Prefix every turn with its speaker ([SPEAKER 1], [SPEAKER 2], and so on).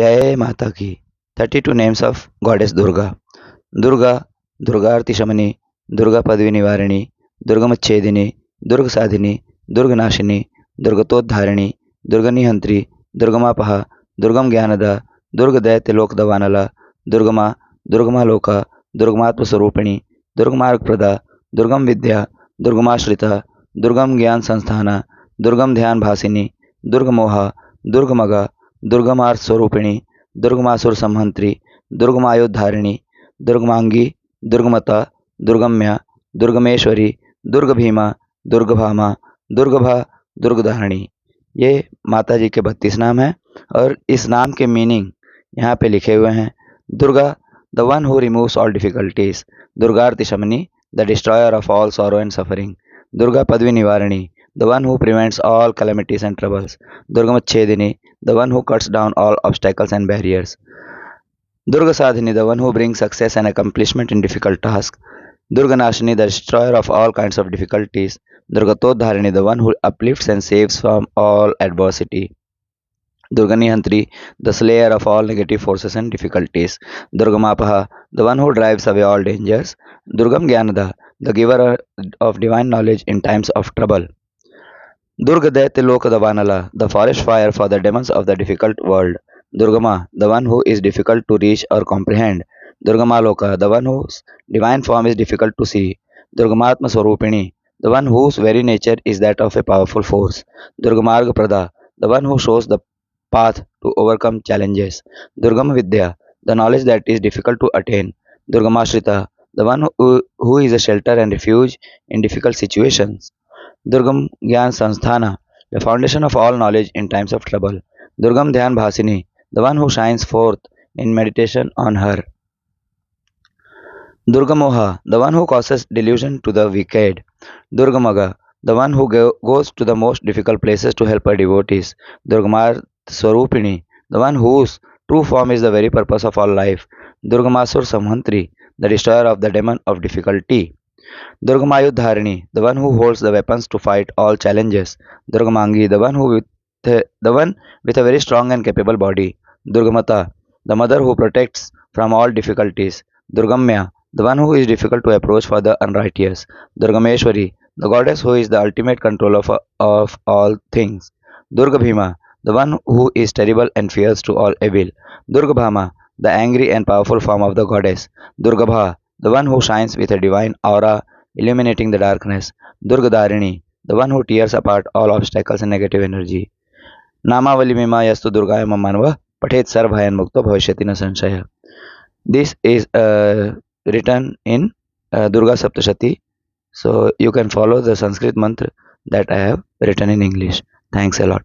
[SPEAKER 1] जय माता की। 32 names of goddess Durga. Durga, दुर्गार्ति शमनी, Durga Padavi निवारिणी, दुर्गमच्छेदिनी, दुर्ग साधिनी, दुर्ग नाशिनी, दुर्गतोद्धारिणी, दुर्गनिहंत्री, दुर्गमापहा, दुर्गम ज्ञानदा, दुर्ग दैत्य लोक दवानला, दुर्गमा, दुर्गमालोका, दुर्गमात्मस्वरूपिणी, दुर्गमार्गप्रदा, दुर्गम विद्या, दुर्गमाश्रिता, दुर्गम ज्ञान संस्थाना, दुर्गम ध्यान भासिनी, दुर्गमोहा, दुर्गमगा, दुर्गमार्थ स्वरूपिणी, दुर्गमासुर संहंत्री, दुर्गमायोद्धारिणी, दुर्गमांगी, दुर्गमता, दुर्गम्या, दुर्गमेश्वरी, दुर्गभीमा, दुर्गभामा, दुर्गभा, दुर्गधारिणी। ये माता जी के 32 नाम हैं और इस नाम के मीनिंग यहाँ पे लिखे हुए हैं। Durga, the one who removes all difficulties. Durgarti Shamani, the destroyer of all sorrow and suffering. Durga Padavi Nivarini, the one who prevents all calamities and troubles. Durgamachedini, the one who cuts down all obstacles and barriers. Durga Sadhini, the one who brings success and accomplishment in difficult tasks. Durga Nashini, the destroyer of all kinds of difficulties. Durgatodharini, the one who uplifts and saves from all adversity. Durga Nihantri, the slayer of all negative forces and difficulties. Durgamapaha, the one who drives away all dangers. Durgam Gyanada, the giver of divine knowledge in times of trouble. Durga Daitya Loka Davanala, the forest fire for the demons of the difficult world. Durgama, the one who is difficult to reach or comprehend. Durgamaloka, the one whose divine form is difficult to see. Durgamatma Swarupini, the one whose very nature is that of a powerful force. Durgamarga Prada, the one who shows the path to overcome challenges. Durgama Vidya, the knowledge that is difficult to attain. Durgamashrita, the one who is a shelter and refuge in difficult situations. Durgam Gyan Sansthana, the foundation of all knowledge in times of trouble. Durgam Dhyan Bhasini, the one who shines forth in meditation on her. Durgamoha, the one who causes delusion to the wicked. Durgamaga, the one who goes to the most difficult places to help her devotees. Durgamar Swarupini, the one whose true form is the very purpose of all life. Durgamasur Samhantri, the destroyer of the demon of difficulty. Durgamayudharini, the one who holds the weapons to fight all challenges. Durgamangi, the one with a very strong and capable body. Durgamata, the mother who protects from all difficulties. Durgamya, the one who is difficult to approach for the unrighteous. Durgameshwari, the goddess who is the ultimate controller of all things. Durgabhima, the one who is terrible and fierce to all evil. Durgabhama, the angry and powerful form of the goddess. Durgabha, the one who shines with a divine aura illuminating the darkness. Durgadarini, the one who tears apart all obstacles and negative energy. Namavali Mima Yastu Durgaya Mamanva Pathet Sarvayan Mukto Bhavishyati Na Sanshaya. This is written in Durga Saptashati. So you can follow the Sanskrit mantra that I have written in English. Thanks a lot.